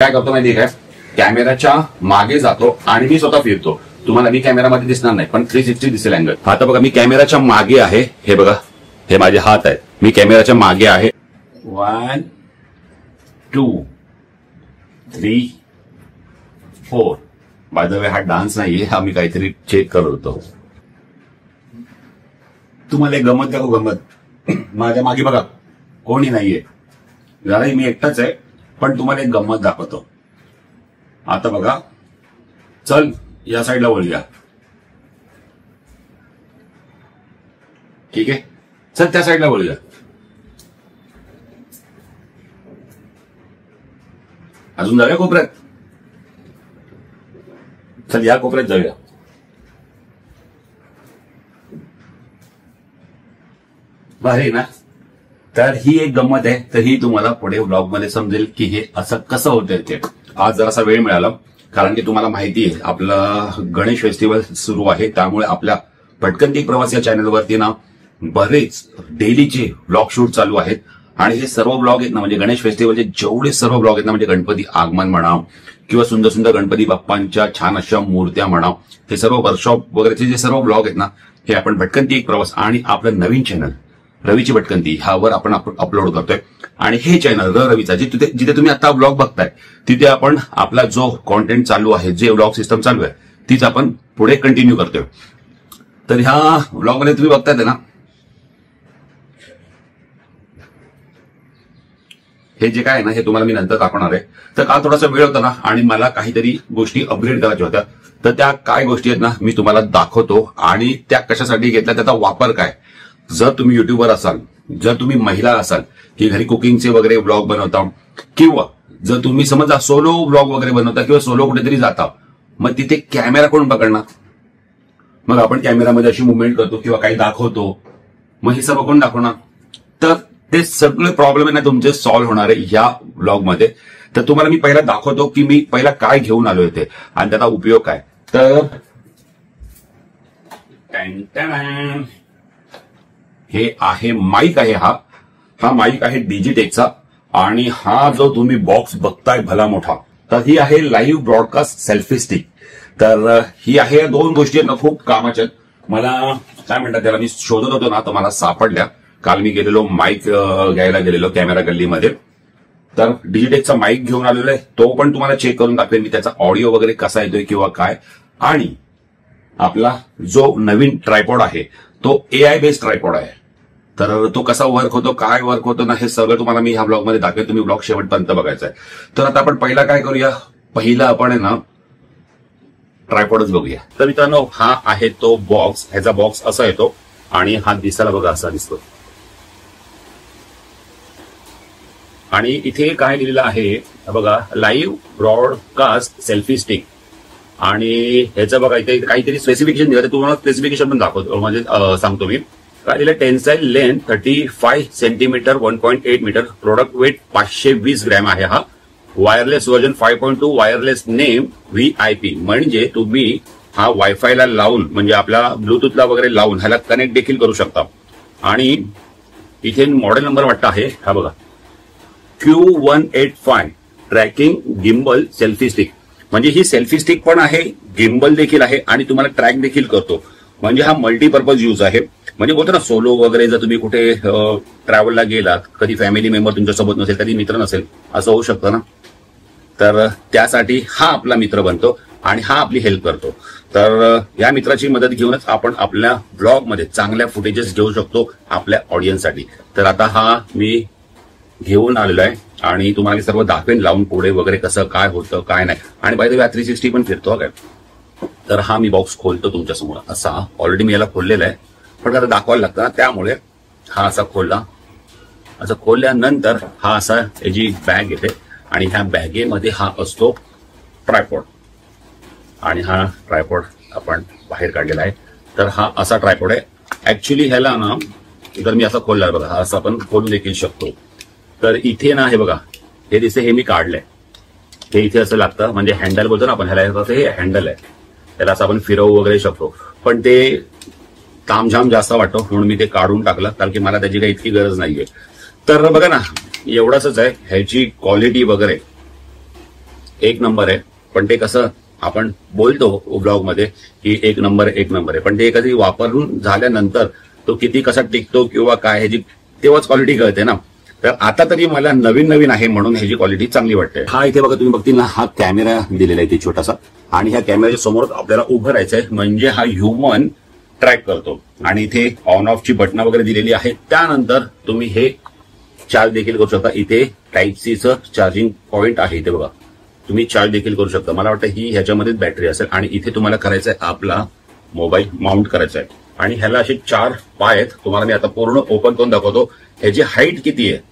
काय करतो माहिती काय, कॅमेराच्या मागे जातो आणि मी स्वतः फिरतो. तुम्हाला मी कॅमेरामध्ये दिसणार नाही पण 360 दिसेल अँगल. आता बघा मी कॅमेराच्या मागे आहे, हे बघा हे माझे हात आहेत, मी कॅमेराच्या मागे आहे. 1 2 3 4. बाय द वे हा डान्स नाहीये, हा मी काहीतरी चेक करत होतो. तुम्हाला एक गमत दाखवू. गमत माझ्या मागे बघा कोणी नाहीये, जरा मी एकटाच आहे पण तुम्हाला एक गंमत दाखवतो. आता बघा, चल या साईडला वळूया. ठीक आहे, चल त्या साईडला वळूया. अजून जाऊया कोपऱ्यात. चल या कोपऱ्यात जाऊया. भारी ना. तर ही एक गंमत आहे, तर ही तुम्हाला पुढे व्लॉग मध्ये समजेल की हे असं कसं होतंय ते. आज जरासा वेळ मिळाला कारण की तुम्हाला माहिती आहे आपलं गणेश फेस्टिवल सुरू आहे, त्यामुळे आपल्या भटकंती प्रवास या चॅनलवरती ना बरेच डेलीचे व्लॉग शूट चालू आहेत. आणि हे सर्व व्लॉग आहेत ना, म्हणजे गणेश फेस्टिवलचे जेवढे सर्व व्लॉग आहेत ना, म्हणजे गणपती आगमन म्हणा किंवा सुंदर सुंदर गणपती बाप्पांच्या छान अशा मूर्त्या म्हणा, हे सर्व वर्कशॉप वगैरेचे जे सर्व व्लॉग आहेत ना, हे आपण भटकंती एक प्रवास आणि आपलं नवीन चॅनल रवीची भटकंती ह्यावर आपण अपलोड करतोय. आणि हे चॅनल रवीचा जिथे तुम्ही आता व्लॉग बघताय तिथे आपण आपला जो कॉन्टेंट चालू आहे, जे व्लॉग सिस्टम चालू आहे, तीच आपण पुढे कंटिन्यू करतोय. तर ह्या व्लॉग मध्ये तुम्ही बघताय ना, हे जे काय आहे ना, हे तुम्हाला मी नंतर दाखवणार आहे. तर काल थोडासा वेळ होता ना आणि मला काहीतरी गोष्टी अपग्रेड करायच्या होत्या, तर त्या काय गोष्टी आहेत ना मी तुम्हाला दाखवतो. आणि त्या कशासाठी घेतल्या, त्याचा वापर काय. जर तुम्ही युट्यूबर असाल, जर तुम्ही महिला असाल की घरी कुकिंगचे वगैरे व्लॉग बनवता, किंवा जर तुम्ही समजा सोलो व्लॉग वगैरे बनवता किंवा सोलो कुठेतरी जाता, मग तिथे कॅमेरा कोण पकडणार. मग आपण कॅमेरामध्ये अशी मुवमेंट करतो किंवा काही दाखवतो, मग हे सर्व कोण दाखवणार. तर ते सगळे प्रॉब्लेम आहे ना तुमचे सॉल्व्ह होणार आहे या व्लॉग मध्ये. तर तुम्हाला मी पहिला दाखवतो की मी पहिला काय घेऊन आलो होते आणि त्याचा उपयोग काय. तर हे आहे माईक आहे, हा माईक आहे डिजिटेकचा. आणि हा जो तुम्ही बॉक्स बघताय भला मोठा, तर ही आहे लाईव्ह ब्रॉडकास्ट सेल्फी स्टिक. तर ही आहे, दोन गोष्टी आहेत ना खूप कामाच्या. मला काय म्हणतात त्याला, मी शोधत होतो ना तर मला सापडल्या. काल मी गेलेलो माईक घ्यायला गेलेलो कॅमेरा गल्लीमध्ये, तर डिजिटेकचा माईक घेऊन आलेलो आहे. तो पण तुम्हाला चेक करून दाखवेन मी, त्याचा ऑडिओ वगैरे कसा येतोय किंवा काय. आणि आपला जो नवीन ट्रायपॉड आहे तो AI बेस्ड ट्रायपॉड आहे. तर तो कसा वर्क होतो, काय वर्क होतो ना, हे सगळं तुम्हाला मी ह्या ब्लॉग मध्ये दाखवेन. तुम्ही ब्लॉग शेवटपर्यंत बघायचा आहे. तर आता आपण पहिला काय करूया, पहिला आपण आहे ना ट्रायपॉडच बघूया. तर मित्रांनो, हा आहे तो बॉक्स. ह्याचा बॉक्स असा येतो आणि हा दिसायला बघा असा दिसतो. आणि इथे काय लिहिलेलं आहे बघा, लाईव्ह ब्रॉडकास्ट सेल्फी स्टिक. आणि ह्याचं बघा इथे काहीतरी स्पेसिफिकेशन दिलं, तुम्हाला स्पेसिफिकेशन पण दाखवतो, म्हणजे सांगतो मी काय दिलं. Tensile length 35 centimetre 1.8 metre. Product weight 520 gram आहे. हा wireless version 5.2. Wireless name VIP. म्हणजे तुम्ही हा वायफायला लावून, म्हणजे आपल्या ब्लूटूथला वगैरे लावून ह्याला कनेक्ट देखील करू शकता. आणि इथे मॉडेल नंबर वाटतं आहे, हा बघा, Q185 tracking gimbal selfie stick. म्हणजे ही सेल्फी स्टिक पण आहे, गिम्बल देखील आहे आणि तुम्हाला ट्रॅक देखील करतो. म्हणजे हा मल्टीपर्पज यूज आहे. म्हणजे बोलतो ना सोलो वगैरे, जर तुम्ही कुठे ट्रॅव्हलला गेलात, कधी फॅमिली मेंबर तुमच्यासोबत नसेल, कधी मित्र नसेल, असं होऊ शकतं ना, तर त्यासाठी हा आपला मित्र बनतो आणि हा आपली हेल्प करतो. तर या मित्राची मदत घेऊनच आपण आपल्या ब्लॉगमध्ये चांगल्या फुटेजेस घेऊ शकतो आपल्या ऑडियन्ससाठी. तर आता हा मी घेऊन आलेलो आहे आणि तुम्हाला सर्व दाखवेन लावून पुढे वगैरे कसं काय होतं काय नाही. आणि बाय द वे 360 पण फिरतो काय. तर हा मी बॉक्स खोलतो तुमच्यासमोर असा. ऑलरेडी मी याला खोललेला आहे पण आता दाखवायला लागतं ना, त्यामुळे हा असा खोलला. असं खोलल्यानंतर हा असा याची बॅग येते आणि ह्या बॅगेमध्ये हा असतो ट्रायपॉड. आणि हा ट्रायपॉड आपण बाहेर काढलेला आहे. तर हा असा ट्रायपॉड आहे. ऍक्च्युली ह्याला ना, जर मी असा खोलला बघा, हा असं आपण खोलू देखील शकतो. तर इथे ना हे बघा, हे दिसते, हे मी काढलंय. हे इथे असं लागतं, म्हणजे हँडल बोलतो ना आपण ह्याला, हे हँडल आहे, त्याला असं आपण फिरवू वगैरे शकतो. पण ते तामझाम जास्त वाटतो म्हणून मी ते काढून टाकलं, कारण की मला त्याची काही इतकी गरज नाहीये. तर बघा ना, एवढंच आहे. ह्याची क्वालिटी वगैरे एक नंबर आहे, पण ते कसं आपण बोलतो ब्लॉग मध्ये की एक नंबर आहे, पण ते कधी वापरून झाल्यानंतर तो किती कसा टिकतो किंवा काय ह्याची तेव्हाच क्वालिटी कळते ना. तर आता तरी मला नवीन आहे म्हणून ह्याची क्वालिटी चांगली वाटते. हा इथे बघा तुम्ही बघतील ना, हा कॅमेरा दिलेला आहे ते छोटासा, आणि ह्या कॅमेऱ्याच्या समोर आपल्याला उभं राहायचंय म्हणजे हा ह्युमन ट्रॅक करतो. आणि इथे ऑन ऑफ ची बटणं वगैरे दिलेली आहे. त्यानंतर तुम्ही हे चार्ज देखील करू शकता. इथे टाईप सी चं चार्जिंग पॉइंट आहे, इथे बघा तुम्ही चार्ज देखील करू शकता. मला वाटतं ही ह्याच्यामध्येच बॅटरी असेल. आणि इथे तुम्हाला करायचं आहे आपला मोबाईल माउंट करायचा आहे. आणि ह्याला असे 4 पाय आहेत. तुम्हाला मी आता पूर्ण ओपन करून दाखवतो. ह्याची हाईट किती आहे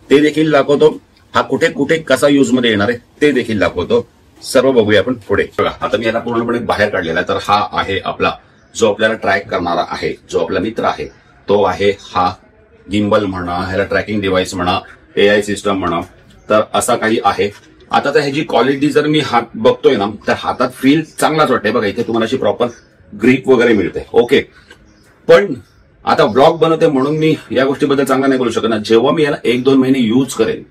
ते देखील दाखवतो. हा कुठे कुठे कसा यूज मध्ये येणार आहे ते देखील दाखवतो. सर्व बघूया आपण पुढे. बघा आता मी याला पूर्णपणे बाहेर काढलेला आहे. तर हा आहे आपला जो आपल्याला ट्रॅक करणारा आहे, जो आपला मित्र आहे, तो आहे हा गिम्बल म्हणा, ह्याला ट्रॅकिंग डिव्हाइस म्हणा, AI सिस्टम म्हणा. तर असा काही आहे. आता तर ह्याची क्वालिटी जर मी हात बघतोय ना, तर हातात फील चांगलाच वाटतंय. बघा इथे तुम्हाला अशी प्रॉपर ग्रीप वगैरे मिळते. ओके, पण आता ब्लॉग बनवते म्हणून मी या गोष्टीबद्दल चांगला नाही बोलू शकत ना. जेव्हा मी याला 1-2 महिने यूज करेन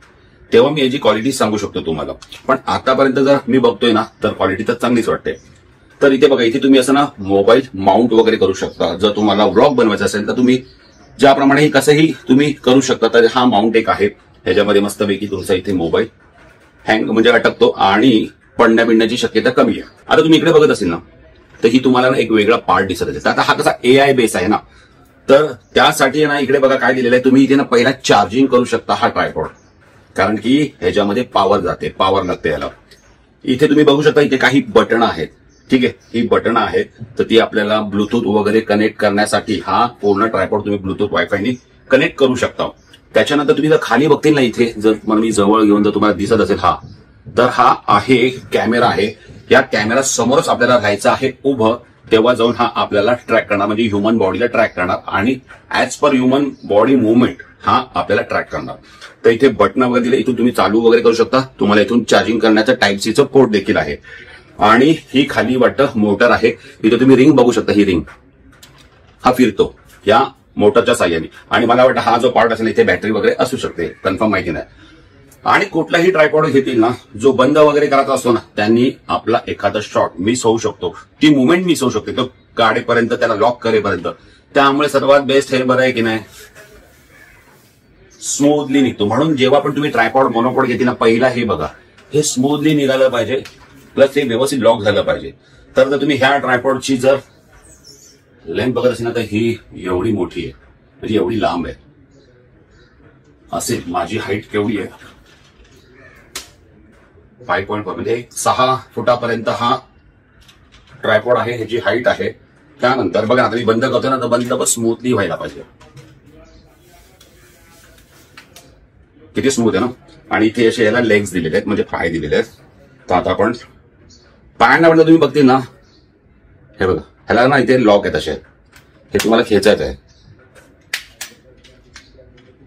तेव्हा मी याची क्वालिटी सांगू शकतो तुम्हाला. पण आतापर्यंत जर मी बघतोय ना, तर क्वालिटी तर चांगलीच वाटते. तर इथे बघा, इथे तुम्ही असं ना मोबाईल माउंट वगैरे करू शकता. जर तुम्हाला ब्लॉग बनवायचा असेल तर तुम्ही ज्याप्रमाणे कसंही तुम्ही करू शकता. तर हा माउंट एक आहे. ह्याच्यामध्ये मस्तपैकी तुमचा इथे मोबाईल हँग म्हणजे अटकतो आणि पडण्या बिडण्याची शक्यता कमी आहे. आता तुम्ही इकडे बघत असेल ना, तर ही तुम्हाला एक वेगळा पार्ट दिसत असेल. आता हा कसा AI बेस आहे ना, तर त्यासाठी ना इकडे बघा काय दिलेलं आहे. तुम्ही इथे ना पहिला चार्जिंग करू शकता हा ट्रायपॉड, कारण की ह्याच्यामध्ये पॉवर जाते, पॉवर लागते याला. इथे तुम्ही बघू शकता इथे काही बटणं आहेत. ठीक आहे, ही बटणं आहेत. तर ती आपल्याला ब्लूटूथ वगैरे कनेक्ट करण्यासाठी हा पूर्ण ट्रायपॉड तुम्ही ब्लूटूथ वायफायने कनेक्ट करू शकता. त्याच्यानंतर तुम्ही जर खाली बघतील ना, इथे जर मला मी जवळ घेऊन जर तुम्हाला दिसत असेल हा, तर हा आहे कॅमेरा आहे. या कॅमेरा समोरच आपल्याला राहायचं आहे उभं. तेव्हा जाऊन हा आपल्याला ट्रॅक करणार, म्हणजे ह्युमन बॉडीला ट्रॅक करणार आणि as per human body movement हा आपल्याला ट्रॅक करणार. तर इथे बटन वगैरे दिले, इथून तुम्ही चालू वगैरे करू शकता. तुम्हाला इथून चार्जिंग करण्याचं टाईप सीचं पोर्ट देखील आहे. आणि ही खाली वाटतं मोटर आहे. इथे तुम्ही रिंग बघू शकता. ही रिंग हा फिरतो या मोटरच्या साह्याने. आणि मला वाटतं हा जो पार्ट असेल इथे बॅटरी वगैरे असू शकते, कन्फर्म माहिती नाही. आणि कुठलाही ट्रायपॉड घेतील ना, जो बंद वगैरे करायचा असतो ना, त्यांनी आपला एखादा शॉट मिस होऊ शकतो, ती मुवमेंट मिस होऊ शकते तो गाडीपर्यंत त्याला लॉक करेपर्यंत. त्यामुळे सर्वात बेस्ट हे बरं आहे की नाही, स्मूथली निघतो. म्हणून जेव्हा पण तुम्ही ट्रायपॉड मोनोपॉड घेतील ना, पहिला हे बघा, हे स्मूथली निघालं पाहिजे, प्लस हे व्यवस्थित लॉक झालं पाहिजे. तर जर तुम्ही ह्या ट्रायपॉडची जर लेंथ बघत असेल ना, तर ही एवढी मोठी आहे, म्हणजे एवढी लांब आहे. असेल माझी हाईट केवढी आहे, 5.4 म्हणजे 6 फुटापर्यंत हा ट्रायपॉड आहे, ह्याची हाईट आहे. त्यानंतर बघा आता मी बंद करतो ना, तर बंद स्मूथली व्हायला पाहिजे. किती स्मूथ आहे ना. आणि इथे असे याला लेग्स दिलेले आहेत, म्हणजे पाय दिलेले आहेत. तर आता आपण पायांना म्हटलं तुम्ही बघतील ना, हे बघा ह्याला ना इथे लॉक आहेत असे, हे तुम्हाला खेचायचं आहे.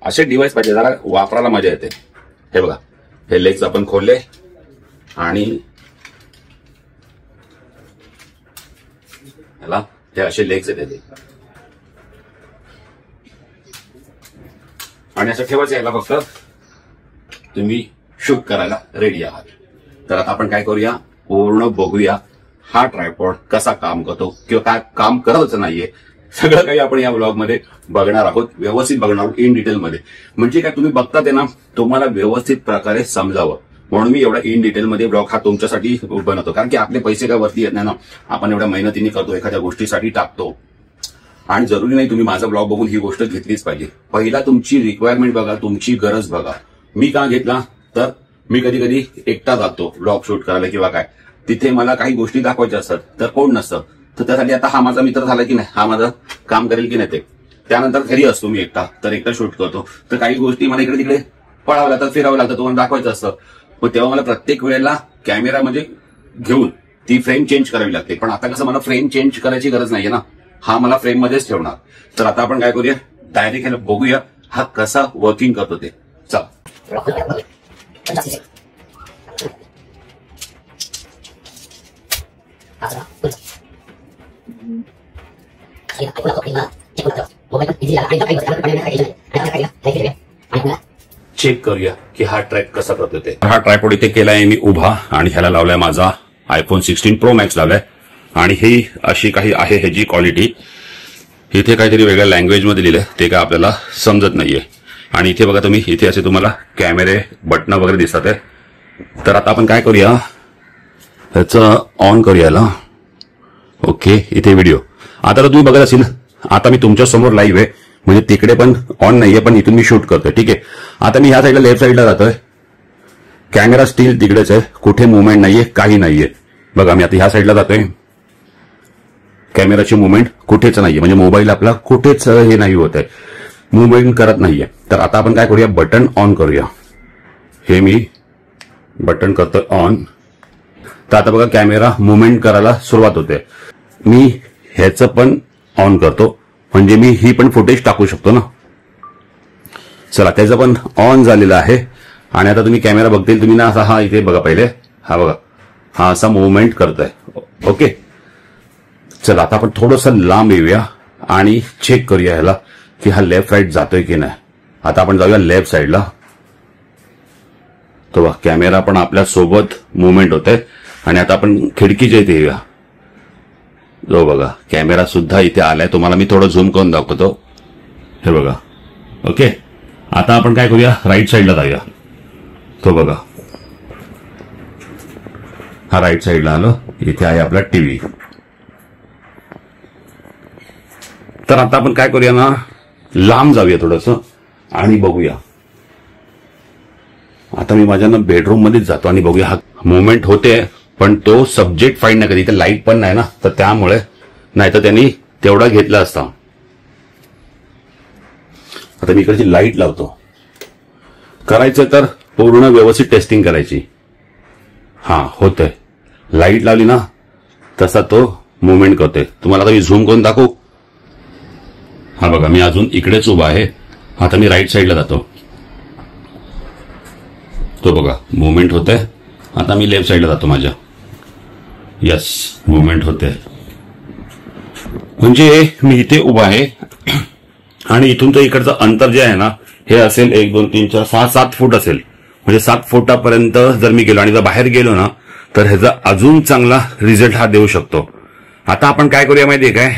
असे डिव्हाइस पाहिजे, जरा वापरायला मजा येते. हे बघा, हे लेग्स आपण खोलले आणि ह्याला हे असे लेग्स आहेत आणि असं ठेवायचं. याला फक्त तुम्ही शूट करायला रेडी आहात. तर आता आपण काय करूया, पूर्ण बघूया हा ट्रायपॉड कसा काम करतो किंवा काय काम करतच नाहीये. सगळं काही आपण या ब्लॉगमध्ये बघणार आहोत, व्यवस्थित बघणार आहोत, इन डिटेलमध्ये. म्हणजे काय तुम्ही बघतात ना, तुम्हाला व्यवस्थित प्रकारे समजावं म्हणून मी एवढा इन डिटेलमध्ये ब्लॉग हा तुमच्यासाठी बनवतो. कारण की आपले पैसे काय वरती येत नाही ना, आपण एवढ्या मेहनतीने करतो, एखाद्या गोष्टीसाठी टाकतो. आणि जरुरी नाही तुम्ही माझा ब्लॉग बघून ही गोष्ट घेतलीच पाहिजे. पहिला तुमची रिक्वायरमेंट बघा, तुमची गरज बघा. मी का घेतला, तर मी कधी कधी एकटा जातो ब्लॉग शूट करायला किंवा काय, तिथे मला काही गोष्टी दाखवायच्या असतात, तर कोण नसतं. तर त्यासाठी आता हा माझा मित्र झाला की नाही, हा माझं काम करेल की नाही ते. त्यानंतर घरी असतो मी एकटा, तर एकटा शूट करतो. तर काही गोष्टी मला इकडे तिकडे पळावं लागतात, फिरावं लागतं, तुम्हाला दाखवायचं असतं. मग तेव्हा मला प्रत्येक वेळेला कॅमेरा म्हणजे घेऊन ती फ्रेम चेंज करावी लागते. पण आता कसं मला फ्रेम चेंज करायची गरज नाहीये ना, हा मला फ्रेम मध्येच ठेवणार. तर आता आपण काय करूया, डायरेक्ट ह्याला बघूया हा कसा वर्किंग करतो ते. चल चेक करूया की हा ट्रॅक कसा करतो ते. हा ट्रायपॉड इथे केलाय मी उभा आणि ह्याला लावलाय माझा iPhone 16 Pro Max लावलाय आणि ही अशी काही आहे ह्याची क्वालिटी. इथे काहीतरी वेगळ्या लँग्वेजमध्ये लिहिलंय ते काय आपल्याला समजत नाहीये. आणि इथे बघा तुम्ही, इथे असे तुम्हाला कॅमेरे बटन वगैरे दिसतात आहे. तर आता आपण काय करूया, ह्याचं ऑन करूया याला. ओके, इथे व्हिडिओ. आता तर तुम्ही बघत असेल, आता मी तुमच्या समोर लाईव्ह आहे, म्हणजे तिकडे पण ऑन नाहीये पण इथून मी शूट करतोय. ठीक आहे, आता मी ह्या साईडला लेफ्ट साईडला जातोय, कॅमेरा स्टील तिकडेच आहे, कुठे मुवमेंट नाहीये, काही नाहीये. बघा मी आता ह्या साईडला जातोय, कॅमेराची मुवमेंट कुठेच नाहीये, म्हणजे मोबाईल आपला कुठेच हे नाही होत आहे, मुवमेंट करत नाहीये. तर आता आपण काय करूया, बटन ऑन करूया. हे मी बटन करतोय ऑन. तर आता बघा कॅमेरा मुवमेंट करायला सुरुवात होते. मी ह्याचं पण ऑन करतो, म्हणजे मी ही पण फुटेज टाकू शकतो ना. चला, त्याचं पण ऑन झालेलं आहे. आणि आता तुम्ही कॅमेरा बघतील तुम्ही ना, असा हा इथे बघा, पहिले हा बघा, हा असा मुवमेंट करतोय. ओके, चला आता आपण थोडंसं लांब येऊया आणि चेक करूया ह्याला की हा लेफ्ट राईट जातोय की नाही. आता आपण जाऊया लेफ्ट साईडला. तो बघा कॅमेरा पण आपल्या सोबत मुवमेंट होते. आणि आता आपण खिडकीच्या इथे येऊया. जो बघा कॅमेरा सुद्धा इथे आलाय, तुम्हाला मी थोडं झूम करून दाखवतो. हे बघा. ओके, आता आपण काय करूया, राईट साईडला जाऊया. तो बघा हा राईट साईडला आलो, इथे आहे आपला टीव्ही. तर आता आपण काय करूया ना, लांब जाऊया थोडंसं आणि बघूया. आता मी माझ्या बेडरूम मध्येच जातो आणि बघूया हा मुवमेंट होते, पण तो सब्जेक्ट फाईंड नाही कधी. इथे लाईट पण नाही ना, तर त्यामुळे नाही तर त्यांनी तेवढा घेतला असता. आता मी इकडची लाईट लावतो. करायचं तर पूर्ण व्यवस्थित टेस्टिंग करायची. हा होतंय, लाईट लावली ना तसा तो मुवमेंट करतोय. तुम्हाला आता मी झूम करून दाखवू. हा बघा मी अजून इकडेच उभा आहे. आता मी राईट साईडला जातो. तो बघा मुवमेंट होते. आता मी लेफ्ट साईडला जातो माझ्या. यस, मुवमेंट होते. म्हणजे मी इथे उभा आहे आणि इथून तर इकडचं अंतर जे आहे ना, हे असेल 1 2 3 4 6 7 फूट असेल. म्हणजे 7 फुटापर्यंत जर मी गेलो आणि जर बाहेर गेलो ना, तर ह्याचा अजून चांगला रिझल्ट हा देऊ शकतो. आता आपण काय करूया माहितीये काय,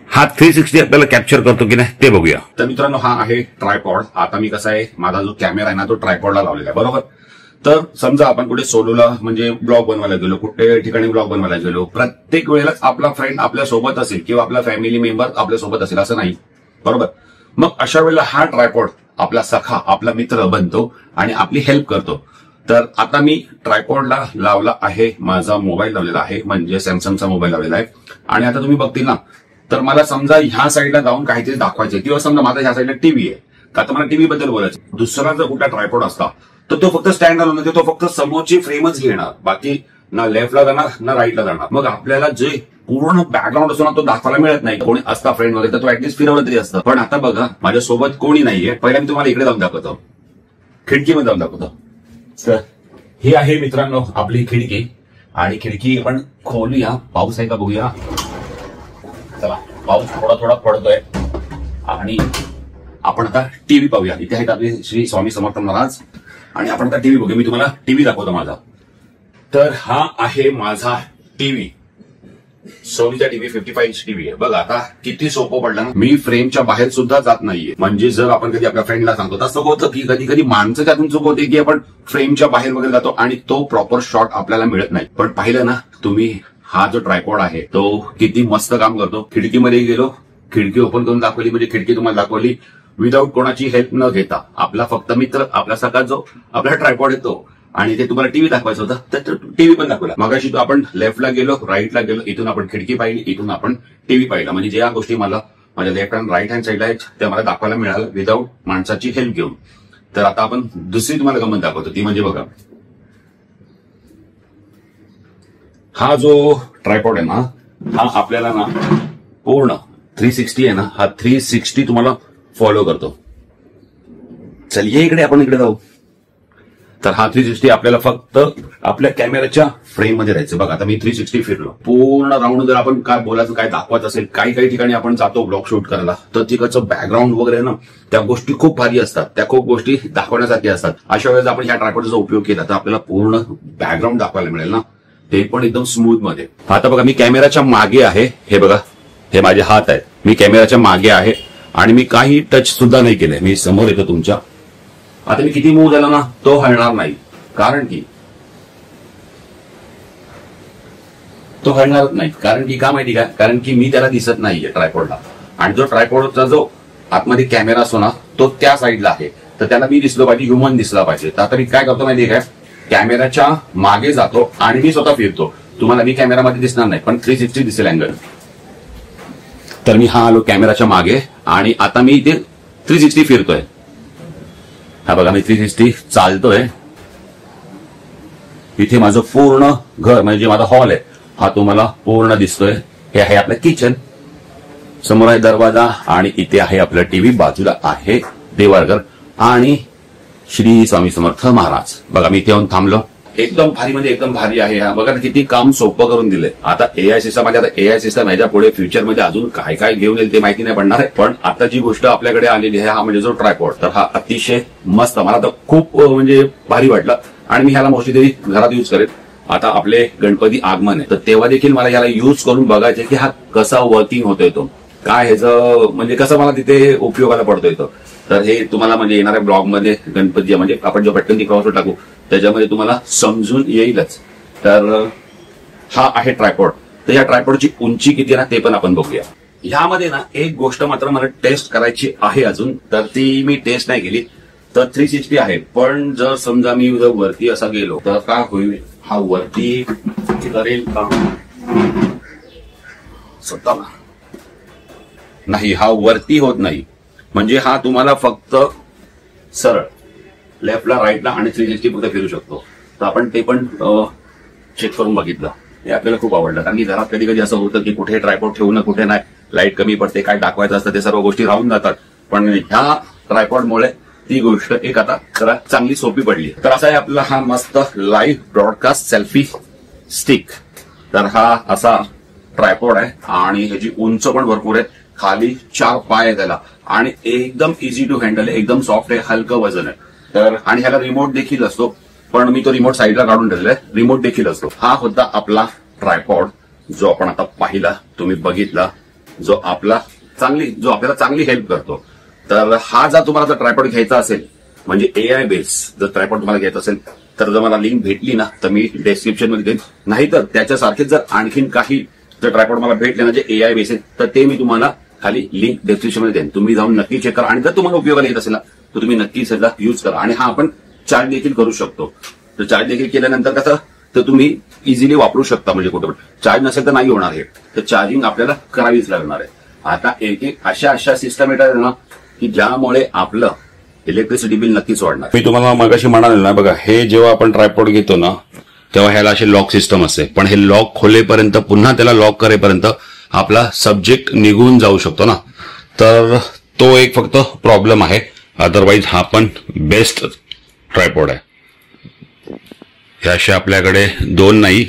हा 360 आपल्याला कॅप्चर करतो की नाही ते बघूया. तर मित्रांनो, हा आहे ट्रायपॉड. आता मी कसा आहे, माझा जो कॅमेरा आहे ना तो ट्रायपॉडला लावलेला आहे, बरोबर. तर समजा आपण कुठे सोलोला म्हणजे ब्लॉग बनवायला गेलो, कुठे ठिकाणी ब्लॉग बनवायला गेलो, प्रत्येक वेळेलाच आपला फ्रेंड आपल्या सोबत असेल किंवा आपला फॅमिली मेंबर आपल्या सोबत असेल असं नाही, बरोबर. मग अशा वेळेला हा ट्रायपॉड आपला सखा, आपला मित्र बनतो आणि आपली हेल्प करतो. तर आता मी ट्रायपॉडला लावला आहे, माझा मोबाईल लावलेला आहे, म्हणजे सॅमसंगचा मोबाईल लावलेला आहे. आणि आता तुम्ही बघतील ना, तर मला समजा ह्या साईडला जाऊन काहीतरी दाखवायचे किंवा समजा माझा ह्या साईडला टीव्ही आहे, का तर मला टीव्ही बद्दल बोलायचं. दुसरा जर कुठला ट्रायपॉड असता तर तो फक्त स्टँड घालून तो फक्त समोरची फ्रेमच घेणार, बाकी ना लेफ्टला जाणार ना राईटला जाणार. मग आपल्याला जे पूर्ण बॅकग्राऊंड असतो ना तो दाखवायला मिळत नाही. कोणी असता फ्रेंड वगैरे तर तो ऍटलीस्ट फिरवलं तरी असतं. पण आता बघा माझ्यासोबत कोणी नाहीये. पहिला मी तुम्हाला इकडे जाऊन दाखवतो, खिडकीमध्ये जाऊन दाखवतो. तर ही आहे मित्रांनो आपली खिडकी. आणि खिडकी आपण खोलूया, पाऊस आहे का बघूया. चला, पाऊस थोडा थोडा पडतोय आणि आपण आता टीव्ही पाहूया. इथे आहेत आपले श्री स्वामी समर्थ महाराज आणि आपण आता टीव्ही बघूया. मी तुम्हाला टीव्ही दाखवतो माझा. तर हा आहे माझा टीव्ही, सोनीचा टीव्ही 55 इंच टीव्ही आहे. बघा आता किती सोपं पडलं ना, मी फ्रेमच्या बाहेर सुद्धा जात नाहीये. म्हणजे जर आपण कधी आपल्या फ्रेंडला सांगतो, तसं होतं की कधी कधी माणसं त्यातून चूक होते की आपण फ्रेमच्या बाहेर वगैरे जातो आणि तो प्रॉपर शॉट आपल्याला मिळत नाही. पण पाहिलं ना तुम्ही, हा जो ट्रायपॉड आहे तो किती मस्त काम करतो. खिडकीमध्ये गेलो, खिडकी ओपन करून दाखवली, म्हणजे खिडकी तुम्हाला दाखवली विदाऊट कोणाची हेल्प न घेता. आपला फक्त मित्र, आपला सगळा जो आपला ट्रायपॉड येतो. आणि ते तुम्हाला टीव्ही दाखवायचं होतं तर टीव्ही पण दाखवला. मगाशी तो आपण लेफ्टला गेलो, राईटला गेलो, इथून आपण खिडकी पाहिली, इथून आपण टीव्ही पाहिला. म्हणजे ज्या गोष्टी मला माझ्या लेफ्ट अँड राईट हँड साईडला आहेत त्या मला दाखवायला मिळालं विदाऊट माणसाची हेल्प घेऊन. तर आता आपण दुसरी तुम्हाला गंमत दाखवतो, ती म्हणजे बघा, हा जो ट्रायपॉड आहे ना, हा आपल्याला ना पूर्ण 360 आहे ना, हा 360 तुम्हाला फॉलो करतो. चल ये इकडे, आपण इकडे जाऊ. तर हा 360 आपल्याला फक्त आपल्या कॅमेऱ्याच्या फ्रेम मध्ये राहायचं. बघा आता मी 360 फिरलो पूर्ण राऊंड. जर आपण काय बोलायचं काय दाखवायचं असेल, काही काही ठिकाणी आपण जातो ब्लॉग शूट करायला, तर तिकडचं बॅकग्राऊंड वगैरे ना त्या गोष्टी खूप भारी असतात, त्या खूप गोष्टी दाखवण्यासाठी असतात. अशा वेळेस आपण ह्या ट्रायपॉडचा उपयोग केला तर आपल्याला पूर्ण बॅकग्राऊंड दाखवायला मिळेल ना, ते पण एकदम स्मूथ मध्ये. आता बघा मी कॅमेऱ्याच्या मागे आहे, हे बघा हे माझे हात आहेत, मी कॅमेऱ्याच्या मागे आहे आणि मी काही टच सुद्धा नाही केलंय. मी समोर येतो तुमच्या. आता मी किती मूव झाला ना तो हलणार नाही, कारण की तो हलणारच नाही. कारण की का माहिती का, कारण की मी त्याला दिसत नाहीये ट्रायपॉडला, आणि जो ट्रायपॉडचा जो आतमध्ये कॅमेरा असतो ना तो त्या साईडला आहे, तर त्याला मी दिसलो पाहिजे, ह्युमन दिसला पाहिजे. तर आता मी काय करतो माहितीये काय, कॅमेऱ्याच्या मागे जातो आणि मी स्वतः फिरतो. तुम्हाला मी कॅमेरामध्ये दिसणार नाही पण 360 दिसेल अँगल. तर मी हा आलो कॅमेराच्या मागे आणि आता मी इथे 360 फिरतोय. हा बघा मी 360 चालतोय. इथे माझं पूर्ण घर म्हणजे माझा हॉल आहे हा तुम्हाला पूर्ण दिसतोय. हे आहे आपलं किचन, समोर आहे दरवाजा आणि इथे आहे आपलं टीव्ही, बाजूला आहे देवाळघर आणि श्री स्वामी समर्थ महाराज. बघा मी इथे येऊन थांबलो. एकदम भारी म्हणजे एकदम भारी आहे. हा बघा किती काम सोपं करून दिलंय. आता एआय सिस्टम मध्ये, आता एआय सिस्टम ह्याच्या पुढे फ्युचरमध्ये अजून काय काय घेऊन येईल ते माहिती नाही पडणार आहे, पण आता जी गोष्ट आपल्याकडे आलेली आहे हा म्हणजे जो ट्रायपॉड, तर हा अतिशय मस्त, मला तर खूप म्हणजे भारी वाटलं आणि मी ह्याला मोस्टली तरी घरात युज करेन. आता आपले गणपती आगमन आहे तर तेव्हा देखील मला याला युज करून बघायचे की हा कसा वर्किंग होतोय, तो काय ह्याचं म्हणजे कसं मला तिथे उपयोगाला पडतोय तो. तर हे तुम्हाला म्हणजे येणाऱ्या ब्लॉग मध्ये गणपती म्हणजे आपण जो पटकन ती क्रॉसवर टाकू त्याच्यामध्ये तुम्हाला समजून येईलच. तर हा आहे ट्रायपॉड. तर या ट्रायपॉडची उंची किती ना ते पण आपण बघूया. ह्यामध्ये ना एक गोष्ट मात्र मला टेस्ट करायची आहे अजून, तर ती मी टेस्ट नाही केली. तर 360 आहे, पण जर समजा मी जर वरती असा गेलो तर काय होईल, हा वरती करेल का स्वतः नाही, हा वरती होत नाही. म्हणजे हा तुम्हाला फक्त सरळ लेफ्टला राईटला आणि 360 फक्त फिरू शकतो. तर आपण ते पण चेक करून बघितलं, हे आपल्याला खूप आवडलं. कारण की घरात कधी कधी असं होतं की कुठे ट्रायपॉड ठेवू ना कुठे नाही, लाईट कमी पडते, काय दाखवायचं असतं ते सर्व गोष्टी राहून जातात. पण ह्या ट्रायपॉडमुळे ती गोष्ट एक आता जरा चांगली सोपी पडली. तर असा आहे आपला हा मस्त लाईव्ह ब्रॉडकास्ट सेल्फी स्टिक. तर हा असा ट्रायपॉड आहे आणि ह्याची उंच पण भरपूर आहे, खाली 4 पाय आहे त्याला आणि एकदम इझी टू हँडल आहे, एकदम सॉफ्ट आहे, हलकं वजन आहे. तर आणि ह्याला रिमोट देखील असतो, पण मी तो रिमोट साईडला काढून ठेवलाय, रिमोट देखील असतो. हा होता आपला ट्रायपॉड जो आपण आता पाहिला, तुम्ही बघितला, जो आपल्याला चांगली हेल्प करतो. तर हा जर तुम्हाला ट्रायपॉड घ्यायचा असेल म्हणजे एआय बेस जर ट्रायपॉड तुम्हाला घ्यायचा असेल तर जर मला लिंक भेटली ना तर मी डिस्क्रिप्शन मध्ये देईन, नाहीतर त्याच्यासारखेच जर आणखीन काही जर ट्रायपॉड मला भेटले ना जे एआय बेस आहे तर ते मी तुम्हाला खाली लिंक डिस्क्रिप्शन मध्ये देईन. तुम्ही जाऊन नक्की चेक करा आणि जर तुम्हाला उपयोगाला येत असेल ना तर तुम्ही नक्कीच त्याचा युज करा. आणि हा आपण चार्ज देखील करू शकतो. तर चार्ज देखील केल्यानंतर कसं तर तुम्ही इझिली वापरू शकता, म्हणजे कुठे पण चार्ज नसेल तर नाही होणार हे, तर चार्जिंग आपल्याला करावीच लागणार आहे. आता एक एक अशा सिस्टम येतात ना की ज्यामुळे आपलं इलेक्ट्रिसिटी बिल नक्कीच वाढणार. मी तुम्हाला मगाशी म्हणाले ना, बघा हे जेव्हा आपण ट्रायपॉड घेतो ना तेव्हा ह्याला असे लॉक सिस्टम असते, पण हे लॉक खोलेपर्यंत पुन्हा त्याला लॉक करेपर्यंत आपला सब्जेक्ट निघून जाऊ शकतो ना, तर तो एक फक्त प्रॉब्लेम आहे. अदरवाईज हा पण बेस्ट ट्रायपॉड आहे. हे असे आपल्याकडे 2 नाही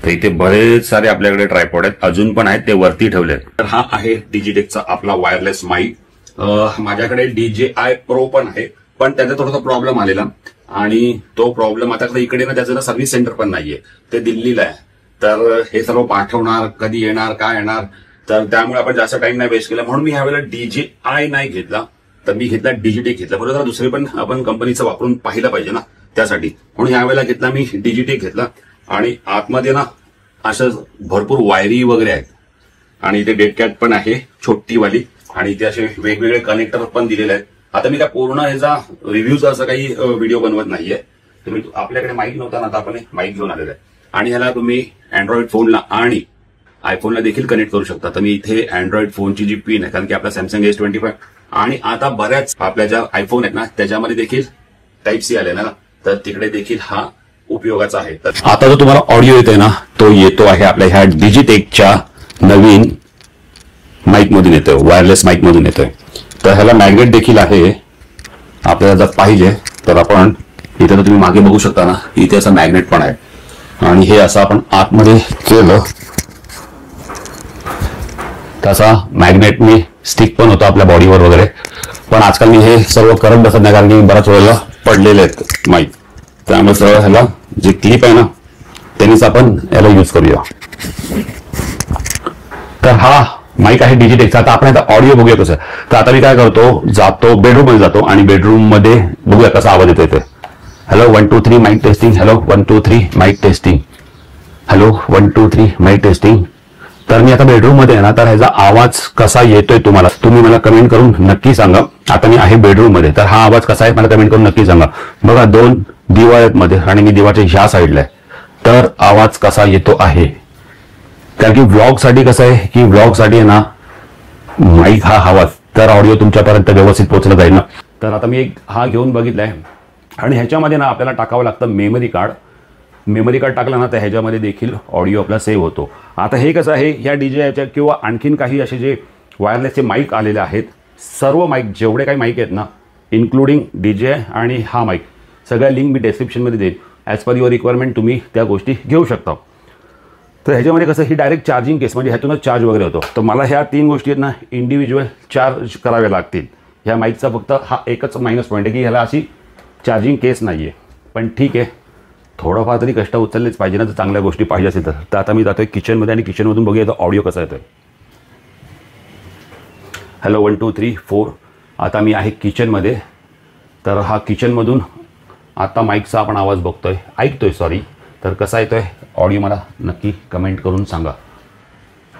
तर इथे बरेच सारे आपल्याकडे ट्रायपॉड आहेत, अजून पण आहेत, ते वरती ठेवले आहेत. तर हा आहे डिजिटेकचा आपला वायरलेस माईक. माझ्याकडे DJI Pro पण आहे, पण त्याचा थोडासा प्रॉब्लेम आलेला आणि तो प्रॉब्लेम आता इकडे ना त्याचं ना सर्व्हिस सेंटर पण नाहीये, ते दिल्लीला आहे. तर हे सर्व पाठवणार, कधी येणार, काय येणार, तर त्यामुळे आपण जास्त टाइम नाही वेस्ट केला. म्हणून मी ह्यावेळेला DJI नाही घेतला, तर मी घेतला डिजिटेक घेतला. बरोबर, दुसरे पण आपण कंपनीचं वापरून पाहिलं पाहिजे ना त्यासाठी, म्हणून ह्यावेळेला घेतला मी डिजिटेक घेतला. आणि आतमध्ये ना असं भरपूर वायरी वगैरे आहेत आणि इथे डेड कॅट पण आहे छोटीवाली आणि इथे असे वेगवेगळे कनेक्टर पण दिलेले आहेत. आता मी त्या पूर्ण ह्याचा रिव्ह्यूचा असं काही व्हिडिओ बनवत नाहीये. तुम्ही आपल्याकडे माईक नव्हता ना, आता आपण माईक घेऊन आलेला आहे आणि ह्याला तुम्ही अँड्रॉइड फोनला आणि आयफोनला देखील कनेक्ट करू शकता. तर मी इथे अँड्रॉइड फोनची जी पिन आहे, कारण की आपला सॅमसंग S25 आणि आता बऱ्याच आपल्या ज्या आयफोन आहेत ना त्याच्यामध्ये देखील टाईप-C आले ना, तर तिकडे देखील हा उपयोगाचा आहे. तर आता जो तुम्हाला ऑडिओ येतोय ना तो येतो आहे आपल्या ह्या डिजिटेकच्या नवीन माईक मधून येतोय, वायरलेस माईक मधून येतोय. तर ह्याला मॅग्नेट देखील आहे, आपल्याला जर पाहिजे तर आपण इथे तर तुम्ही मागे बघू शकता ना, इथे असं मॅग्नेट पण आहे आणि हे असं आपण आतमध्ये केलं तसा मॅग्नेटने स्टिक पण होतं आपल्या बॉडीवर वगैरे. पण आजकाल मी हे सर्व करत बसत नाही, कारण की बऱ्याच वेळेला पडलेले आहेत माईक. त्यामुळे सरळ ह्याला जे क्लिप आहे ना त्यांनीच आपण याला यूज करूया. तर हा माईक आहे डिजिटेकचा. आता आपण आता ऑडिओ बघूया कसं. तर आता मी काय करतो, जातो बेडरूम मध्ये जातो आणि बेडरूम मध्ये बघूया कसा आवाज येतो इथे. Hello 1 2 3 mic testing. Hello 1 2 3 mic testing. Hello 1 2 3 mic testing. तर मी आता बेडरूम मध्ये आहे ना, तर ह्याचा आवाज कसा येतोय तुम्हाला, तुम्ही मला कमेंट करून नक्की सांगा. आता मी आहे बेडरूम मध्ये, तर हा आवाज कसा आहे मला कमेंट करून नक्की सांगा. बघा 2 दिवा आहेत मध्ये आणि मी दिवाच्या ह्या साईडला आहे. तर आवाज कसा येतो आहे, कारण की व्लॉग साठी कसं आहे की व्लॉग साठी आहे ना माईक हा हवाच, तर ऑडिओ तुमच्यापर्यंत व्यवस्थित पोहोचला जाईल ना. तर आता मी एक हा घेऊन बघितलाय आणि ह्याच्यामध्ये ना आपल्याला टाकावं लागतं मेमरी कार्ड. मेमरी कार्ड टाकलं ना तर ह्याच्यामध्ये देखील ऑडिओ आपला सेव्ह होतो. आता हे कसं आहे, ह्या डीजेच्या किंवा आणखीन काही असे जे वायरलेसचे माईक आलेले आहेत, सर्व माईक जेवढे काही माईक आहेत ना, इन्क्लुडिंग डीजे आणि हा माईक, सगळ्या लिंक मी डिस्क्रिप्शनमध्ये देईन. ॲज पर युअर रिक्वायरमेंट तुम्ही त्या गोष्टी घेऊ शकता. तर ह्याच्यामध्ये कसं, ही डायरेक्ट चार्जिंग केस, म्हणजे ह्यातूनच चार्ज वगैरे होतो. तर मला ह्या 3 गोष्टी आहेत ना इंडिव्हिज्युअल चार्ज कराव्या लागतील. ह्या माईकचा फक्त हा एकच मायनस पॉईंट आहे की ह्याला अशी चार्जिंग केस नाही आहे. पण ठीक आहे, थोडंफार तरी कष्ट उचललेच पाहिजे ना, तर चांगल्या गोष्टी पाहिजे असेल तर. तर आता मी जातोय किचनमध्ये आणि किचनमधून बघूया तर ऑडिओ कसा येतोय. हॅलो 1 2 3 4. आता मी आहे किचनमध्ये. तर हा किचनमधून आता माईकचा आपण आवाज बघतोय, ऐकतोय सॉरी. तर कसा येतोय ऑडिओ मला नक्की कमेंट करून सांगा.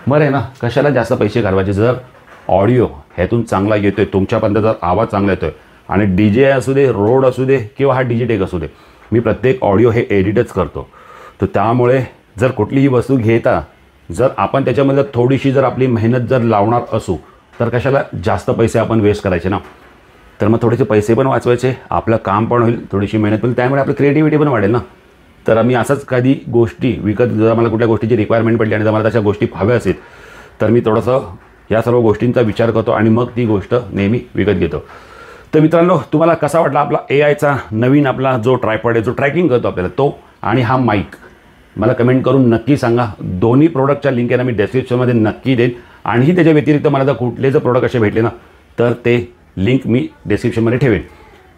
बरं आहे ना, कशाला जास्त पैसे घालवायचे जर ऑडिओ ह्यातून चांगला येतोय, तुमच्यापर्यंत जर आवाज चांगला येतोय. आणि डीजे असू दे, रोड असू दे किंवा हा डिजिटेक असू दे, मी प्रत्येक ऑडिओ हे एडिटच करतो. तर त्यामुळे जर कुठलीही वस्तू घेता, जर आपण त्याच्यामध्ये थोडीशी जर आपली मेहनत जर लावणार असू, तर कशाला जास्त पैसे आपण वेस्ट करायचे ना. तर मग थोडेसे पैसे पण वाचवायचे, आपलं काम पण होईल, थोडीशी मेहनत पण, त्यामुळे आपली क्रिएटिव्हिटी पण वाढेल ना. तर आम्ही असंच कधी गोष्टी विकत, जर मला कुठल्या गोष्टीची रिक्वायरमेंट पडली आणि जर मला तशा गोष्टी हव्या असेल, तर मी थोडंसं या सर्व गोष्टींचा विचार करतो आणि मग ती गोष्ट नेहमी विकत घेतो. तर मित्रांनो, तुम्हाला कसा वाटला आपला AIचा नवीन आपला जो ट्रायपॉड आहे, जो ट्रॅकिंग करतो आपल्याला, तो आणि हा माईक, मला कमेंट करून नक्की सांगा. दोन्ही प्रोडक्टच्या लिंक आहे ना मी डिस्क्रिप्शनमध्ये नक्की देईन. आणि त्याच्या व्यतिरिक्त मला जर कुठले जर प्रोडक्ट असे भेटले ना, तर ते लिंक मी डिस्क्रिप्शनमध्ये ठेवेन.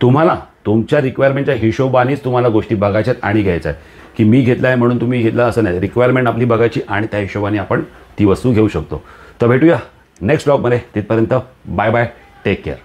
तुम्हाला तुमच्या रिक्वायरमेंटच्या हिशोबानेच तुम्हाला गोष्टी बघायच्यात आणि घ्यायच्या आहे, की मी घेतला आहे म्हणून तुम्ही घेतला असं नाही. रिक्वायरमेंट आपली बघायची आणि त्या हिशोबाने आपण ती वस्तू घेऊ शकतो. तर भेटूया नेक्स्ट ब्लॉगमध्ये. तिथपर्यंत बाय बाय, टेक केअर.